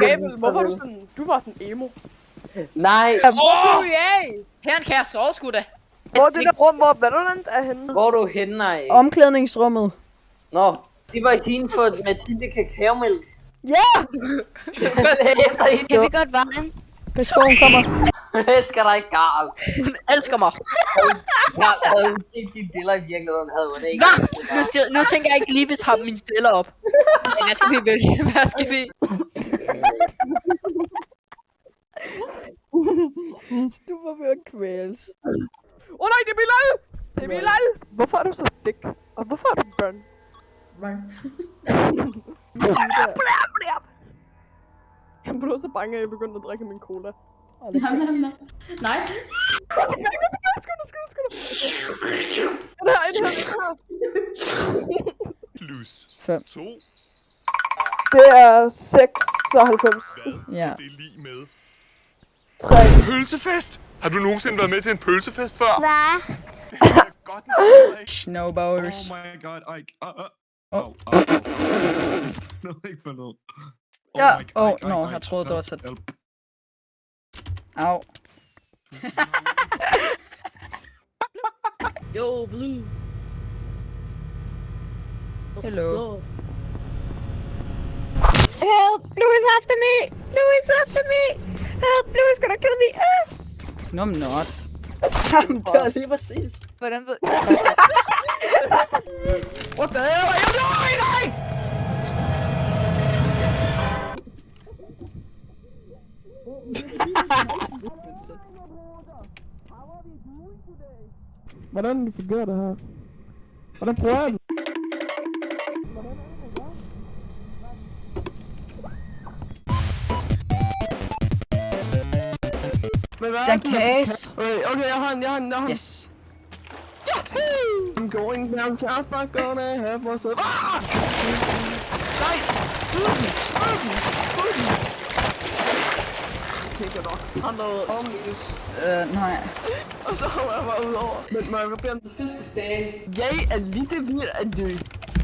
Gabel, hvorfor er du sådan... Du var sådan emo. Nej. Hvor er I? Herren kan jeg sove, sgu da. Hvor er det der rum, hvor Valorant er henne? Hvor er du henne, nej? Omklædningsrummet. Nå, det var i din for Mathilde kakaomælk. Ja! Kan vi godt vejen? Pas på, hun kommer. Det skal der ikke Karl. Hun elsker mig. Karl, havde hun set dine dealer i virkeligheden, havde hun ikke. Nu tænker jeg ikke lige, vi tager min stiller op. Men hvad skal vi vælge? Hvad skal vi? Du var ved at kvæles. Nej, det er Bilal! Det er Bilal! Hvorfor er du så thick? Og hvorfor er du børn? Jeg blev så bange, at jeg begyndte at drikke min cola. Nej. Plus 5. 2. Det er 96. Hvad Ja. er det lige med? 3. Pølsefest! Har du nogensinde været med til en pølsefest før? Nej. Det er godt nok. Snowballs. Oh my god, Ike. No, ikke for noget. Ja. Nå, jeg troede, det var tæt. Au. Yo, Blue. Hello. Help! Blue is after me! Blue is after me! Help! Blue is gonna kill me! No, I'm not. Jamen, det var lige præcis. Hvordan ved... What the hell are you doing? Hvordan fungerer det her? Hvordan prøver jeg det? Den case. Okay, jeg har en. Yes. I'm going down south, not gonna have myself. Ah! Nej! Spooky! Jeg tænker nok, han noget omløs. Nej. Og så har jeg bare ud over. Men må jeg bede om det fødselsdag? Jeg er lige ved at dø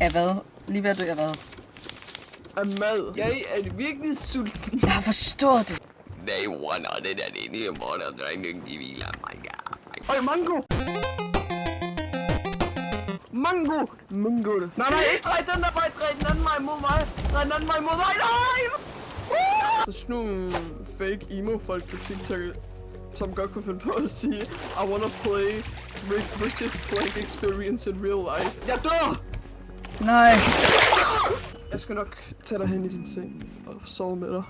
Af hvad? Lige ved at dø af hvad? af mad. Jeg er virkelig sulten. Jeg har forstået det. They want on it and in the morning drinking TV like my god. Øj, mango! Mango! Nej, ikke drej den der vej, drej den anden vej mod mig. Drej den anden vej mod mig, nej! Så sådan nogle fake emo-folk på TikTok, som godt kunne finde på at sige, I wanna play Richest Plank Experience in real life. Jeg dør! Nej. Jeg skal nok tage dig hen i din seng og sove med dig.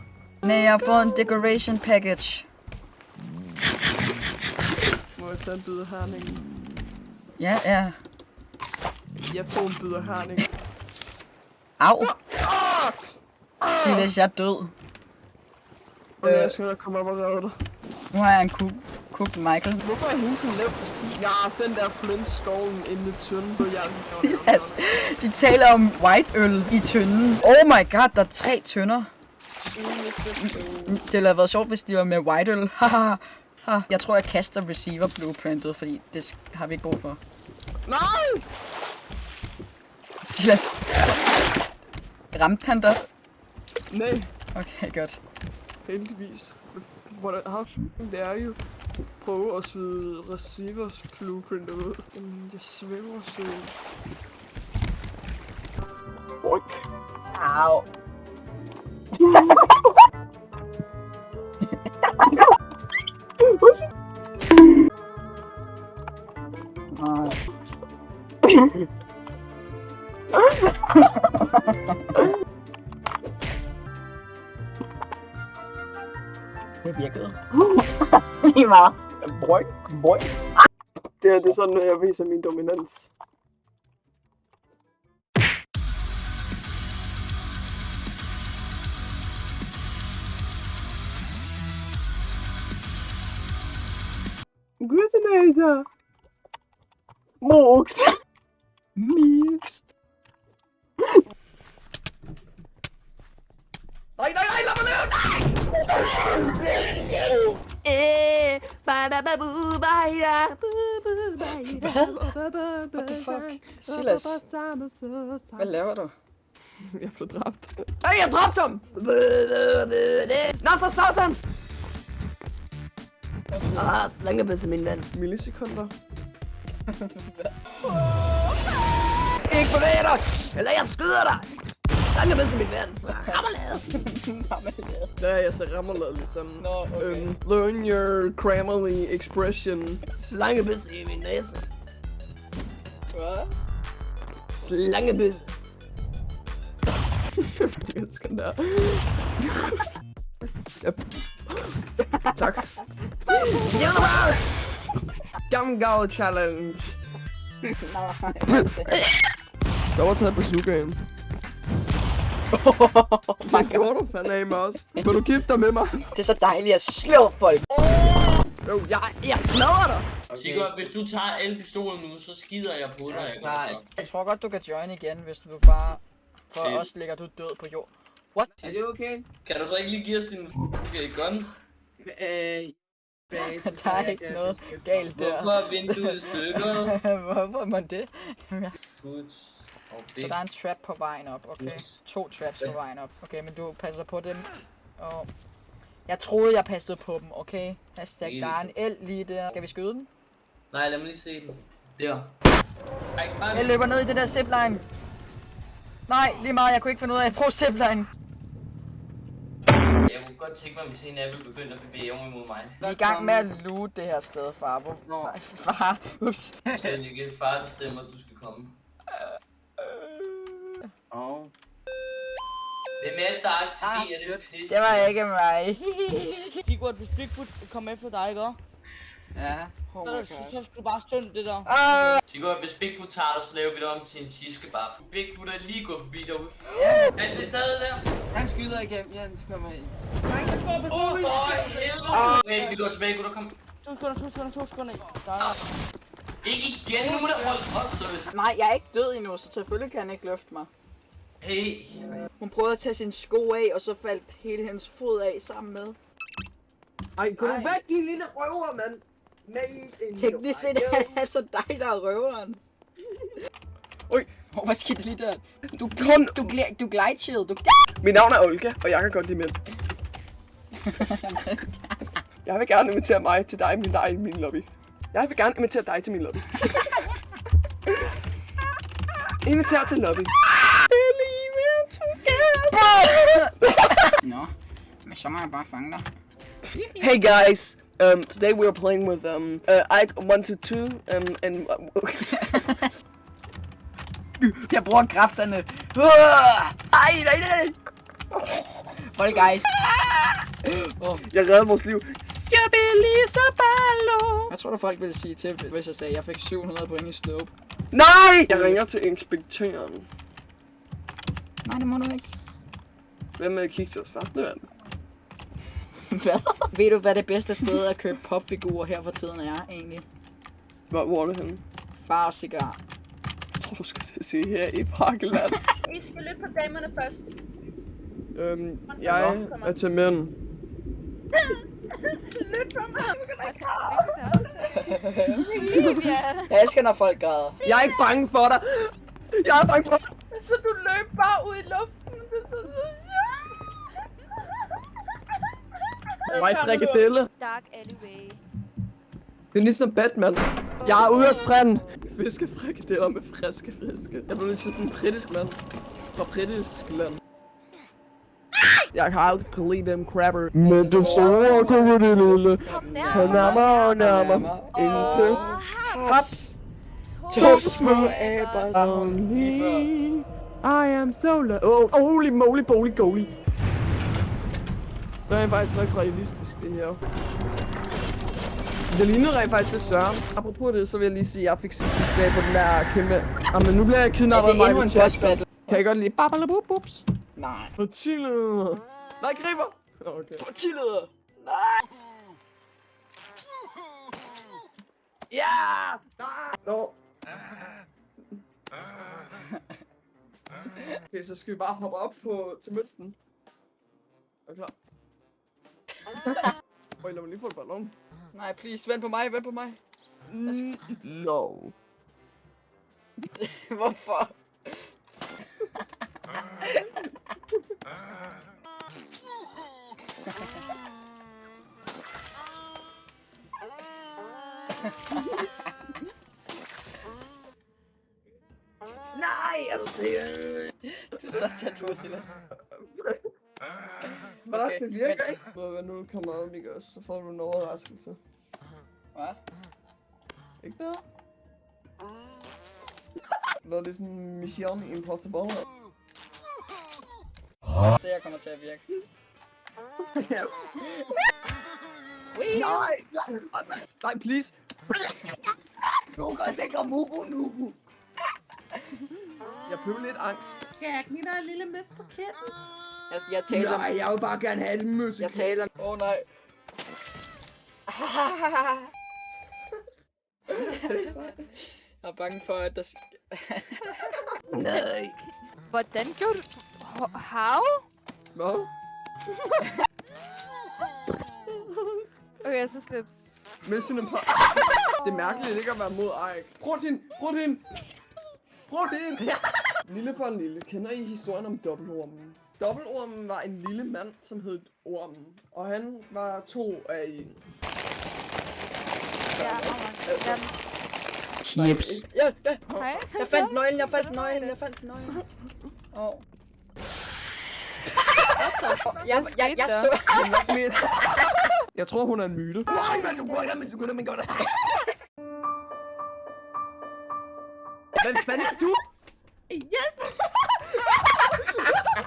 Nej, jeg har fået en decoration package. Må jeg tage en bid af herningen? Ja. Jeg tog en bid af herningen. Au. Silas, jeg er død. Okay, jeg skal nok komme op og redde dig. Nu har jeg en cooked Michael. Hvorfor er hende så lav? Ja, den der flint-skovlen inde i tynden. Silas, de taler om white øl i tynden. Oh my god, der er 3 tønder. Det ville have været sjovt, hvis de var med white øl. Haha. Jeg tror, jeg kaster receiver blueprintet, fordi det har vi ikke brug for. Nej! Silas. Ramte han dig? Nej, Okay, godt. heldigvis. How det er jo prøve at smide receivers blueprint ud. Jamen, jeg svæver så. Au. Nej. Det virkede. Lige meget. Boing. Det her, det er sådan, at jeg viser min dominans. Grizzinator! Mox! Mix. Nej, lad mig løbe! What the fuck? Silas, hvad laver du? Jeg blev dræbt. Hey, jeg dræbte ham! Nå, for satan! Slangebisse, min ven. Millisekunder. Ikke bevæg dig! Eller jeg skyder dig! Slangebisse, min ven. Rammerlade. Ja, jeg ser rammerlade ligesom. Learn your Grammarly expression. Slangebisse i min næse. Hvad? Slangebisse. Jeg elsker den der. Tak. Gammel challenge. Jeg var taget på slugaen. Hvad gjorde du fandme af med os? Vil du gifte dig med mig? Det er så dejligt at slå folk. Jo, jeg smadrer dig! Sigurd, hvis du tager elpistolen nu, så skider jeg på dig. Jeg tror godt, du kan join igen, hvis du bare... For os ligger du død på jord. What? Er det okay? Kan du så ikke lige give os din gun? Der er ikke noget galt der. Hvorfor er vinduet i stykker? Hvorfor må det? Okay. Så der er en trap på vejen op, okay? 2 traps på vejen op. Okay, men du passer på dem. Og jeg troede, jeg passede på dem, okay? Hashtag, der er en el lige der. Skal vi skyde den? Nej, lad mig lige se den. Der. Jeg løber ned i det der zipline. Nej, lige meget, jeg kunne ikke finde ud af at bruge zipline. Jeg kunne godt tænke mig, at vi senere vil begynde at bevæge om imod mig. Vi er i gang med at loot det her sted, far. Nej, far. Ups. Så jeg kan far bestemmer, at du skal komme. Hvem er det, der aktiverer det pisse? Det var ikke mig. Sigurd, hvis Bigfoot kom efter dig, ikke? Ja. Så skulle du bare stønne det der. Sigurd, hvis Bigfoot tager dig, så laver vi det om til en shiskebab. Bigfoot er lige gået forbi derude. Er det taget der? Han skyder igennem, ja, han kommer ind. Hey, vi går tilbage, kunne du komme? 2 sekunder. Der er... Ikke igen, nu må der holde op, så hvis... Nej, jeg er ikke død endnu, så selvfølgelig kan han ikke løfte mig. Hey. Hun prøvede at tage sin sko af, og så faldt hele hendes fod af sammen med. Ej, gå væk, din lille røver, mand! Teknisk set er det altså dig, der er røveren. Oj. Hvad skete lige der? Du glide shield, Mit navn er Olga, og jeg kan godt lide mænd. Jeg vil gerne invitere mig til dig i min lobby. Jeg vil gerne invitere dig til min lobby. Inviter til lobby. Nå, men så må jeg bare fange dig. Hey guys, today we are playing with Ike 122 and Jeg bruger kræfterne. Nej. Hold guys. Jeg reddede vores liv. Hvad tror du folk ville sige til, hvis jeg sagde, at jeg fik 700 point i Slope? Nej! Jeg ringer til inspektøren. Nej, det må du ikke. Hvem med at kigge til saftevand? Hvad? Ved du, hvad det bedste sted at købe popfigurer her for tiden er, egentlig? Hvor er det henne? Far og cigar. Jeg tror, du skal sige her i Parkeland. I skal lytte på damerne først. Jeg er til mænd. Lyt på mig. Jeg elsker, når folk græder. Jeg er ikke bange for dig. Jeg er bange for dig. Så du løb bare ud i luften. Det er så White frikadelle. Dark alleyway. Det er ligesom Batman. Jeg er ude at sprænde. Fiskefrikadeller med friske. Jeg blev lige sådan en britisk mand. Fra britisk land. Jeg har aldrig kunne lide dem crabber. Men det store kunne det lille. Kom nærmere. Indtil haps. To små aber. Only I am so low. Holy moly, boly, goly. Det er faktisk rigtig realistisk, det her. Det ligner rent faktisk det Søren. Apropos det, så vil jeg lige sige, at jeg fik sidste slag på den der kæmpe... Jamen, nu bliver jeg kidnappet af mig. Det er endnu en boss battle. Kan jeg godt lide babalabubups? Nej. Partileder. Nej, griber. Okay. Partileder. Nej. Ja! Nå. Okay, så skal vi bare hoppe op til mønten. Er du klar? Øj, lad mig lige få et ballon. Nej, please, vent på mig. No. Hvorfor? Nej, er du seriøs? Du er så tæt på, Silas. Hvad? Okay, Det virker vent. ikke. Når nu kommer op, ikke også, så får du en overraskelse. Hvad? Ikke noget? Når det er sådan Mission Impossible. Det her kommer til at virke. Nej! Nej, please! Det går Mugu nu! Jeg blev lidt angst. Skal jeg give dig en lille møft på kæden? Jeg taler... Nej, jeg vil bare gerne have det musik. Jeg taler... Åh nej. Jeg er bange for, at der... Nej. Hvordan gjorde du... How? Hvad? Okay, så slip. Mission Impossible. Det er mærkeligt ikke at være mod Ike. Protein! Protein! Protein! Lille for en lille. Kender I historien om dobbeltormen? Dobbeltormen var en lille mand, som hed Ormen. Og han var 2 af en. Ja, Chips. Ja. hej. Jeg fandt nøglen. Åh. Jeg så... Jeg tror, hun er en myte. Nej, men du gør det, men gør det. Hvem fanden er du?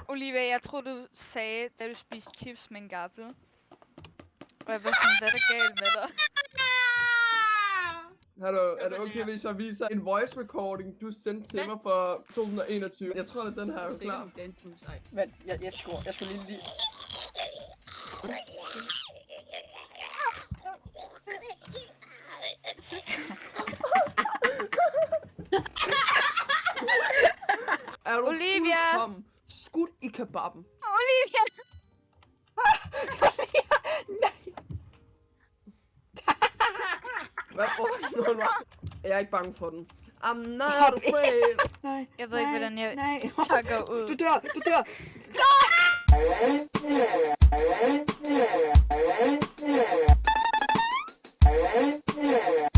Olivia, jeg tror du sagde, da du spiste chips med en gaffel. Og jeg var sådan, hvad er der galt med dig? Hallo, er det okay, hvis jeg viser en voice recording, du sendte til mig for 2021? Jeg tror, at den her er klar. Vent, jeg skulle lige... Er du Olivia! fuldkommen skudt i kebaben? Olivia! Hvad for sådan noget var? Jeg er ikke bange for den. I'm not afraid. Nej. Jeg ved ikke, hvordan jeg Nej. takker ud. Du dør. Nej!